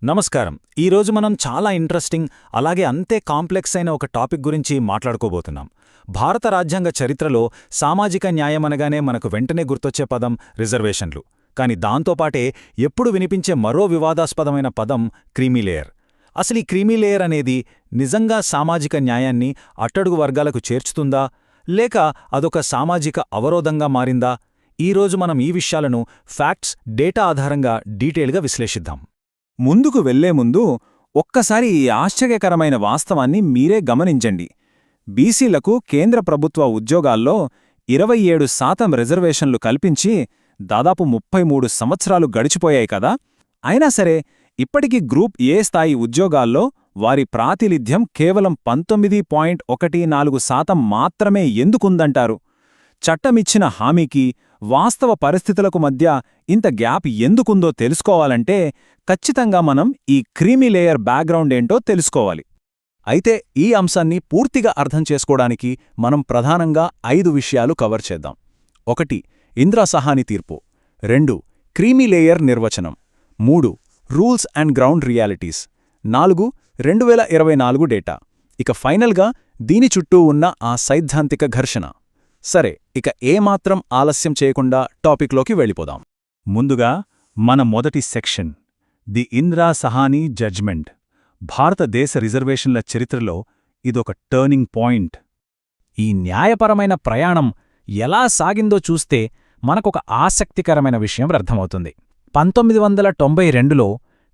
నమస్కారం. ఈరోజు మనం చాలా ఇంట్రెస్టింగ్ అలాగే అంతే కాంప్లెక్స్ అయిన ఒక టాపిక్ గురించి మాట్లాడుకోబోతున్నాం. భారత రాజ్యాంగ చరిత్రలో సామాజిక న్యాయమనగానే మనకు వెంటనే గుర్తొచ్చే పదం రిజర్వేషన్లు. కాని దాంతోపాటే ఎప్పుడు వినిపించే మరో వివాదాస్పదమైన పదం క్రీమీలేయర్. అసలీ క్రీమీలేయర్ అనేది నిజంగా సామాజిక న్యాయాన్ని అట్టడుగు వర్గాలకు చేర్చుతుందా, లేక అదొక సామాజిక అవరోధంగా మారిందా? ఈరోజు మనం ఈ విషయాలను ఫ్యాక్ట్స్, డేటా ఆధారంగా డీటెయిల్గా విశ్లేషిద్దాం. ముందుకు వెళ్లే ముందు ఒక్కసారి ఈ ఆశ్చర్యకరమైన వాస్తవాన్ని మీరే గమనించండి. బీసీలకు కేంద్ర ప్రభుత్వ ఉద్యోగాల్లో 27% రిజర్వేషన్లు కల్పించి దాదాపు 33 సంవత్సరాలు గడిచిపోయాయి కదా. అయినా సరే ఇప్పటికీ గ్రూప్ ఏ స్థాయి ఉద్యోగాల్లో వారి ప్రాతినిధ్యం కేవలం 19.14% మాత్రమే ఎందుకుందంటారు? చట్టమిచ్చిన హామీకి వాస్తవ పరిస్థితులకు మధ్య ఇంత గ్యాప్ ఎందుకుందో తెలుసుకోవాలంటే ఖచ్చితంగా మనం ఈ క్రీమీలేయర్ బ్యాక్గ్రౌండ్ ఏంటో తెలుసుకోవాలి. అయితే ఈ అంశాన్ని పూర్తిగా అర్థం చేసుకోవడానికి మనం ప్రధానంగా 5 విషయాలు కవర్ చేద్దాం. 1. ఇందిరా సహాని తీర్పు. 2. క్రీమీలేయర్ నిర్వచనం. 3. Rules and ground realities. 4. 2024 data. ఇక ఫైనల్గా దీని చుట్టూ ఉన్న ఆ సైద్ధాంతిక ఘర్షణ. సరే, ఇక ఏమాత్రం ఆలస్యం చేయకుండా టాపిక్లోకి వెళ్ళిపోదాం. ముందుగా మన మొదటి section, the Indira Sahani judgment. భారతదేశ రిజర్వేషన్ల చరిత్రలో ఇదొక టర్నింగ్ పాయింట్. ఈ న్యాయపరమైన ప్రయాణం ఎలా సాగిందో చూస్తే మనకొక ఆసక్తికరమైన విషయం అర్థమవుతుంది. 1992లో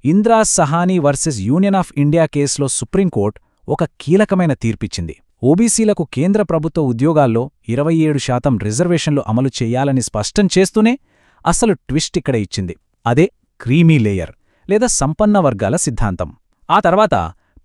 Indira Sawhney versus Union of India కేసులో సుప్రీంకోర్టు ఒక కీలకమైన తీర్పిచ్చింది. ఓబీసీలకు కేంద్ర ప్రభుత్వ ఉద్యోగాల్లో 27% రిజర్వేషన్లు అమలు చెయ్యాలని స్పష్టం చేస్తూనే అసలు ట్విస్ట్ ఇక్కడ ఇచ్చింది. అదే క్రీమీలేయర్ లేదా సంపన్న వర్గాల సిద్ధాంతం. ఆ తర్వాత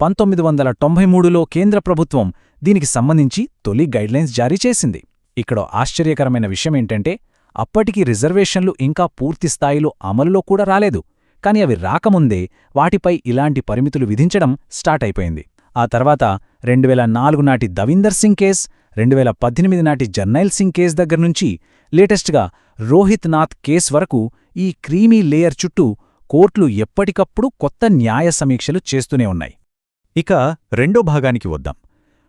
1993లో కేంద్ర ప్రభుత్వం దీనికి సంబంధించి తొలి గైడ్లైన్స్ జారీ చేసింది. ఇక్కడ ఆశ్చర్యకరమైన విషయమేంటంటే అప్పటికి రిజర్వేషన్లు ఇంకా పూర్తిస్థాయిలో అమలులో కూడా రాలేదు. కాని అవి రాకముందే వాటిపై ఇలాంటి పరిమితులు విధించడం స్టార్ట్ అయిపోయింది. ఆ తర్వాత 2004 నాటి దవీందర్ సింగ్ కేస్, 2018 నాటి జర్నైల్ సింగ్ కేస్ దగ్గర్నుంచి లేటెస్ట్గా రోహిత్ నాథ్ కేస్ వరకు ఈ క్రీమీ లేయర్ చుట్టూ కోర్టులు ఎప్పటికప్పుడు కొత్త న్యాయ సమీక్షలు చేస్తూనే ఉన్నాయి. ఇక రెండో భాగానికి వద్దాం.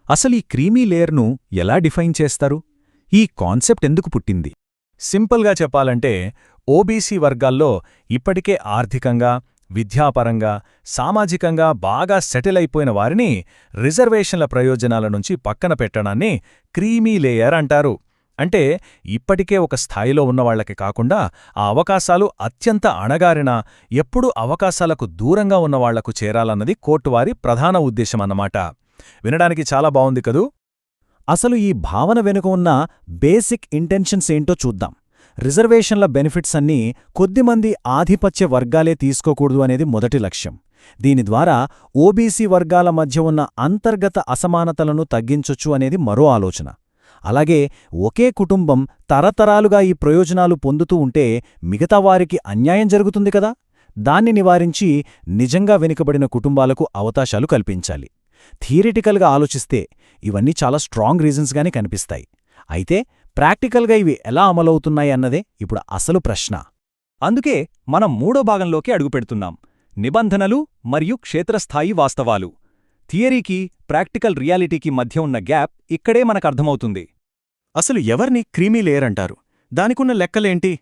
అసలీ క్రీమీ లేయర్ను ఎలా డిఫైన్ చేస్తారు? ఈ కాన్సెప్ట్ ఎందుకు పుట్టింది? సింపుల్గా చెప్పాలంటే ఓబీసీ వర్గాల్లో ఇప్పటికే ఆర్థికంగా, విద్యాపరంగా, సామాజికంగా బాగా సెటిల్ అయిపోయిన వారిని రిజర్వేషన్ల ప్రయోజనాల నుంచి పక్కన పెట్టడాన్ని క్రీమీ లేయర్ అంటారు. అంటే ఇప్పటికే ఒక స్థాయిలో ఉన్నవాళ్లకి కాకుండా ఆ అవకాశాలు అత్యంత అణగారిన, ఎప్పుడూ అవకాశాలకు దూరంగా ఉన్నవాళ్లకు చేరాలన్నది కోర్టువారి ప్రధాన ఉద్దేశమన్నమాట. వినడానికి చాలా బావుంది కదూ? అసలు ఈ భావన వెనుక ఉన్న బేసిక్ ఇంటెన్షన్స్ ఏంటో చూద్దాం. రిజర్వేషన్ల బెనిఫిట్స్ అన్నీ కొద్దిమంది ఆధిపత్య వర్గాలే తీసుకోకూడదు అనేది మొదటి లక్ష్యం. దీని ద్వారా ఓబీసీ వర్గాల మధ్య ఉన్న అంతర్గత అసమానతలను తగ్గించొచ్చు అనేది మరో ఆలోచన. అలాగే ఒకే కుటుంబం తరతరాలుగా ఈ ప్రయోజనాలు పొందుతూ ఉంటే మిగతా వారికి అన్యాయం జరుగుతుంది కదా. దాన్ని నివారించి నిజంగా వెనుకబడిన కుటుంబాలకు అవకాశాలు కల్పించాలి. థియరిటికల్గా ఆలోచిస్తే ఇవన్నీ చాలా స్ట్రాంగ్ రీజన్స్గానే కనిపిస్తాయి. అయితే ప్రాక్టికల్గా ఇవి ఎలా అమలవుతున్నాయి అన్నదే ఇప్పుడు అసలు ప్రశ్న. అందుకే మనం మూడో భాగంలోకి అడుగుపెడుతున్నాం. నిబంధనలు మరియు క్షేత్రస్థాయి వాస్తవాలు. థియరీకి, ప్రాక్టికల్ రియాలిటీకి మధ్య ఉన్న గ్యాప్ ఇక్కడే మనకర్థమవుతుంది. అసలు ఎవర్ని క్రీమీ లేయర్ అంటారు? దానికున్న లెక్కలేంటి?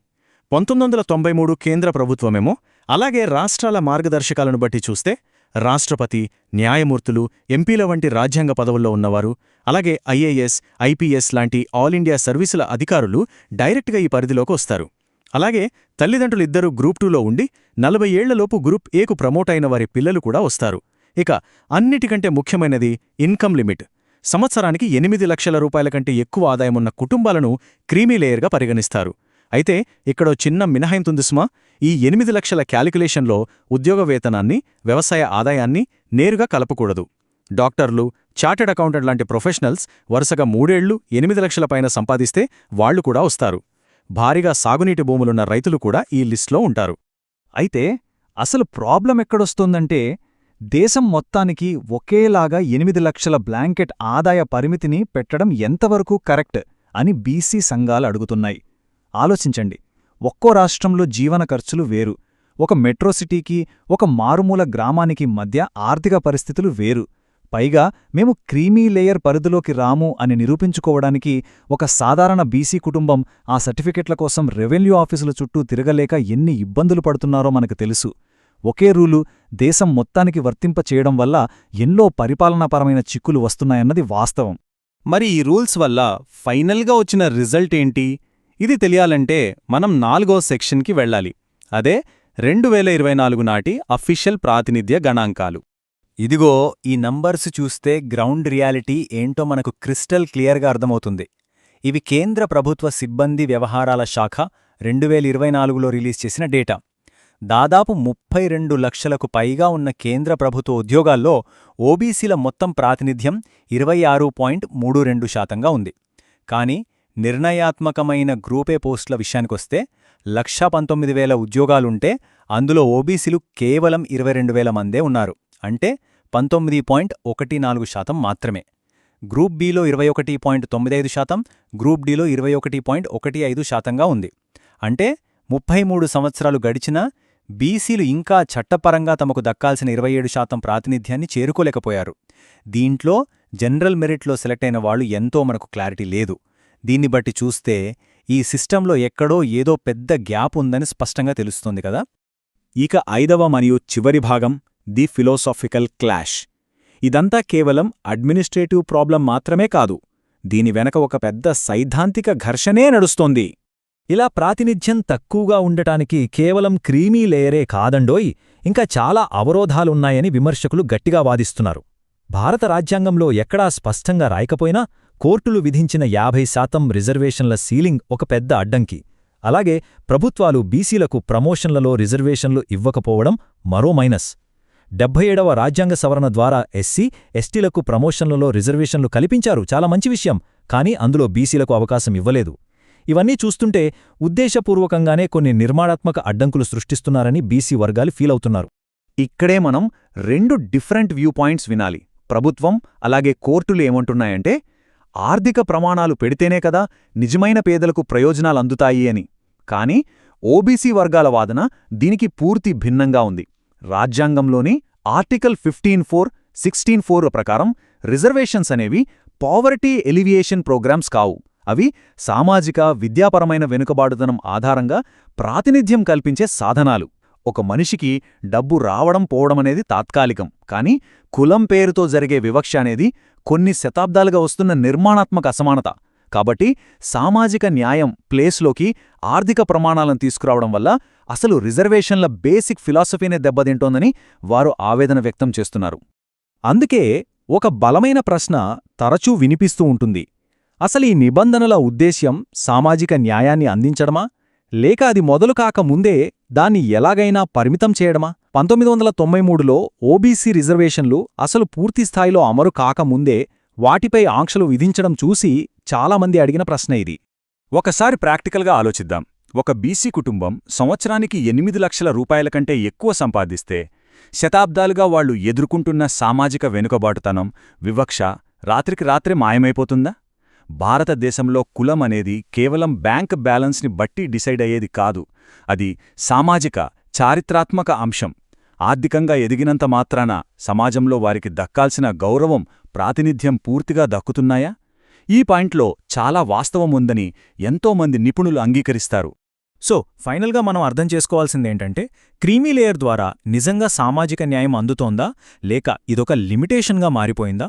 1993 కేంద్ర ప్రభుత్వమేమో, అలాగే రాష్ట్రాల మార్గదర్శకాలను బట్టి చూస్తే రాష్ట్రపతి, న్యాయమూర్తులు, ఎంపీల వంటి రాజ్యాంగ పదవుల్లో ఉన్నవారు, అలాగే ఐఏఎస్, ఐపీఎస్ లాంటి ఆల్ ఇండియా సర్వీసుల అధికారులు డైరెక్ట్గా ఈ పరిధిలోకి వస్తారు. అలాగే తల్లిదండ్రులిద్దరూ గ్రూప్ 2లో ఉండి 40 ఏళ్లలోపు గ్రూప్ ఏకు ప్రమోట్ అయిన వారి పిల్లలు కూడా వస్తారు. ఇక అన్నిటికంటే ముఖ్యమైనది ఇన్కమ్ లిమిట్. సంవత్సరానికి 8 లక్షల రూపాయల కంటే ఎక్కువ ఆదాయమున్న కుటుంబాలను క్రీమీలేయర్గా పరిగణిస్తారు. అయితే ఇక్కడో చిన్న మినహాయింతుంది సుమా. ఈ 8 లక్షల క్యాలిక్యులేషన్లో ఉద్యోగ వేతనాన్ని, వ్యవసాయ ఆదాయాన్ని నేరుగా కలపకూడదు. డాక్టర్లు, చార్టెడ్ అకౌంటెంట్ లాంటి ప్రొఫెషనల్స్ వరుసగా 3 ఏళ్లు 8 లక్షల పైన సంపాదిస్తే వాళ్లు కూడా వస్తారు. భారీగా సాగునీటి భూములున్న రైతులు కూడా ఈ లిస్ట్లో ఉంటారు. అయితే అసలు ప్రాబ్లం ఎక్కడొస్తోందంటే దేశం మొత్తానికి ఒకేలాగా 8 లక్షల బ్లాంకెట్ ఆదాయ పరిమితిని పెట్టడం ఎంతవరకు కరెక్ట్ అని బీసీ సంఘాలు అడుగుతున్నాయి. ఆలోచించండి. ఒక్కో రాష్ట్రంలో జీవన ఖర్చులు వేరు, ఒక మెట్రో సిటీకి, ఒక మారుమూల గ్రామానికి మధ్య ఆర్థిక పరిస్థితులు వేరు. పైగా మేము క్రీమీ లేయర్ పరిధిలోకి రాము అని నిరూపించుకోవడానికి ఒక సాధారణ బీసీ కుటుంబం ఆ సర్టిఫికెట్ల కోసం రెవెన్యూ ఆఫీసుల చుట్టూ తిరగలేక ఎన్ని ఇబ్బందులు పడుతున్నారో మనకు తెలుసు. ఒకే రూలు దేశం మొత్తానికి వర్తింపచేయడం వల్ల ఎన్నో పరిపాలనాపరమైన చిక్కులు వస్తున్నాయన్నది వాస్తవం. మరి ఈ రూల్స్ వల్ల ఫైనల్గా వచ్చిన రిజల్ట్ ఏంటి? ఇది తెలియాలంటే మనం 4వ సెక్షన్కి వెళ్ళాలి. అదే 2024 నాటి అఫీషియల్ ప్రాతినిధ్య గణాంకాలు. ఇదిగో ఈ నంబర్స్ చూస్తే గ్రౌండ్ రియాలిటీ ఏంటో మనకు క్రిస్టల్ క్లియర్గా అర్థమవుతుంది. ఇవి కేంద్ర ప్రభుత్వ సిబ్బంది వ్యవహారాల శాఖ 2024లో రిలీజ్ చేసిన డేటా. దాదాపు 32 లక్షలకు పైగా ఉన్న కేంద్ర ప్రభుత్వ ఉద్యోగాల్లో ఓబీసీల మొత్తం ప్రాతినిధ్యం 26.32% ఉంది. కానీ నిర్ణయాత్మకమైన గ్రూపే పోస్టుల విషయానికొస్తే 1,19,000 ఉద్యోగాలుంటే అందులో ఓబీసీలు కేవలం 22,000 మందే ఉన్నారు. అంటే 19.14% మాత్రమే. గ్రూప్ బిలో 21.95%, గ్రూప్ డిలో 21.15%గా ఉంది. అంటే 33 సంవత్సరాలు గడిచినా బీసీలు ఇంకా చట్టపరంగా తమకు దక్కాల్సిన 27% ప్రాతినిధ్యాన్ని చేరుకోలేకపోయారు. దీంట్లో జనరల్ మెరిట్లో సెలెక్ట్ అయిన వాళ్లు ఎంతో మనకు క్లారిటీ లేదు. దీన్ని బట్టి చూస్తే ఈ సిస్టంలో ఎక్కడో ఏదో పెద్ద గ్యాప్ ఉందని స్పష్టంగా తెలుస్తోంది కదా. ఇక 5వ మరియు చివరి భాగం ది ఫిలాసాఫికల్ క్లాష్. ఇదంతా కేవలం అడ్మినిస్ట్రేటివ్ ప్రాబ్లం మాత్రమే కాదు, దీని వెనక ఒక పెద్ద సైద్ధాంతిక ఘర్షణే నడుస్తోంది. ఇలా ప్రాతినిధ్యం తక్కువగా ఉండటానికి కేవలం క్రీమీ లేయరే కాదండోయ్, ఇంకా చాలా అవరోధాలున్నాయని విమర్శకులు గట్టిగా వాదిస్తున్నారు. భారత రాజ్యాంగంలో ఎక్కడా స్పష్టంగా రాయకపోయినా కోర్టులు విధించిన 50% రిజర్వేషన్ల సీలింగ్ ఒక పెద్ద అడ్డంకి. అలాగే ప్రభుత్వాలు బీసీలకు ప్రమోషన్లలో రిజర్వేషన్లు ఇవ్వకపోవడం మరో మైనస్. 77వ రాజ్యాంగ సవరణ ద్వారా ఎస్సీ, ఎస్టీలకు ప్రమోషన్లలో రిజర్వేషన్లు కల్పించారు, చాలా మంచి విషయం. కానీ అందులో బీసీలకు అవకాశం ఇవ్వలేదు. ఇవన్నీ చూస్తుంటే ఉద్దేశపూర్వకంగానే కొన్ని నిర్మాణాత్మక అడ్డంకులు సృష్టిస్తున్నారని బీసీ వర్గాలు ఫీలవుతున్నారు. ఇక్కడే మనం 2 డిఫరెంట్ వ్యూ పాయింట్స్ వినాలి. ప్రభుత్వం అలాగే కోర్టులు ఏమంటున్నాయంటే ఆర్థిక ప్రమాణాలు పెడితేనే కదా నిజమైన పేదలకు ప్రయోజనాలందుతాయి అని. కానీ ఓబీసీ వర్గాల వాదన దీనికి పూర్తి భిన్నంగా ఉంది. రాజ్యాంగంలోని ఆర్టికల్ 15(4), 16(4) ప్రకారం రిజర్వేషన్స్ అనేవి పావర్టీ ఎలివియేషన్ ప్రోగ్రామ్స్ కావు. అవి సామాజిక, విద్యాపరమైన వెనుకబాటుతనం ఆధారంగా ప్రాతినిధ్యం కల్పించే సాధనాలు. ఒక మనిషికి డబ్బు రావడం పోవడమనేది తాత్కాలికం. కానీ కులం పేరుతో జరిగే వివక్ష అనేది కొన్ని శతాబ్దాలుగా వస్తున్న నిర్మాణాత్మక అసమానత. కాబట్టి సామాజిక న్యాయం ప్లేస్లోకి ఆర్థిక ప్రమాణాలను తీసుకురావడం వల్ల అసలు రిజర్వేషన్ల బేసిక్ ఫిలాసఫీనే దెబ్బతింటోందని వారు ఆవేదన వ్యక్తం చేస్తున్నారు. అందుకే ఒక బలమైన ప్రశ్న తరచూ వినిపిస్తూ ఉంటుంది. అసలు ఈ నిబంధనల ఉద్దేశ్యం సామాజిక న్యాయాన్ని అందించడమా, లేక అది మొదలు కాకముందే దాన్ని ఎలాగైనా పరిమితం చేయడమా? 1993లో ఓబీసీ రిజర్వేషన్లు అసలు పూర్తిస్థాయిలో అమలు కాకముందే వాటిపై ఆంక్షలు విధించడం చూసి చాలామంది అడిగిన ప్రశ్న ఇది. ఒకసారి ప్రాక్టికల్గా ఆలోచిద్దాం. ఒక బీసీ కుటుంబం సంవత్సరానికి 8 లక్షల రూపాయల కంటే ఎక్కువ సంపాదిస్తే శతాబ్దాలుగా వాళ్లు ఎదుర్కొంటున్న సామాజిక వెనుకబాటుతనం, వివక్ష రాత్రికి రాత్రే మాయమైపోతుందా? భారతదేశంలో కులం అనేది కేవలం బ్యాంక్ బ్యాలెన్స్ని బట్టి డిసైడ్ అయ్యేది కాదు. అది సామాజిక, చారిత్రాత్మక అంశం. ఆర్థికంగా ఎదిగినంత మాత్రాన సమాజంలో వారికి దక్కాల్సిన గౌరవం, ప్రాతినిధ్యం పూర్తిగా దక్కుతున్నాయా? ఈ పాయింట్లో చాలా వాస్తవం ఉందని ఎంతోమంది నిపుణులు అంగీకరిస్తారు. సో ఫైనల్గా మనం అర్థం చేసుకోవాల్సిందేంటంటే, క్రీమీ లేయర్ ద్వారా నిజంగా సామాజిక న్యాయం అందుతోందా, లేక ఇదొక లిమిటేషన్గా మారిపోయిందా?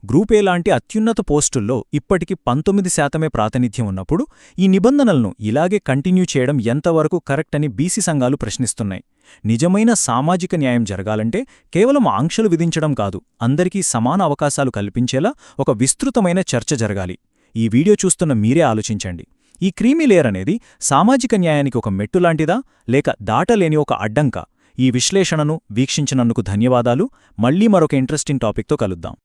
గ్రూప్ ఏ లాంటి అత్యున్నత పోస్టుల్లో ఇప్పటికి 19% ప్రాతినిధ్యం ఉన్నప్పుడు ఈ నిబంధనలను ఇలాగే కంటిన్యూ చేయడం ఎంతవరకు కరెక్ట్ అని బీసీ సంఘాలు ప్రశ్నిస్తున్నాయి. నిజమైన సామాజిక న్యాయం జరగాలంటే కేవలం ఆంక్షలు విధించడం కాదు, అందరికీ సమాన అవకాశాలు కల్పించేలా ఒక విస్తృతమైన చర్చ జరగాలి. ఈ వీడియో చూస్తున్న మీరే ఆలోచించండి. ఈ క్రీమీ లేయర్ అనేది సామాజిక న్యాయానికి ఒక మెట్టులాంటిదా, లేక దాటలేని ఒక అడ్డంకా? ఈ విశ్లేషణను వీక్షించినందుకు ధన్యవాదాలు. మళ్లీ మరొక ఇంట్రెస్టింగ్ టాపిక్తో కలుద్దాం.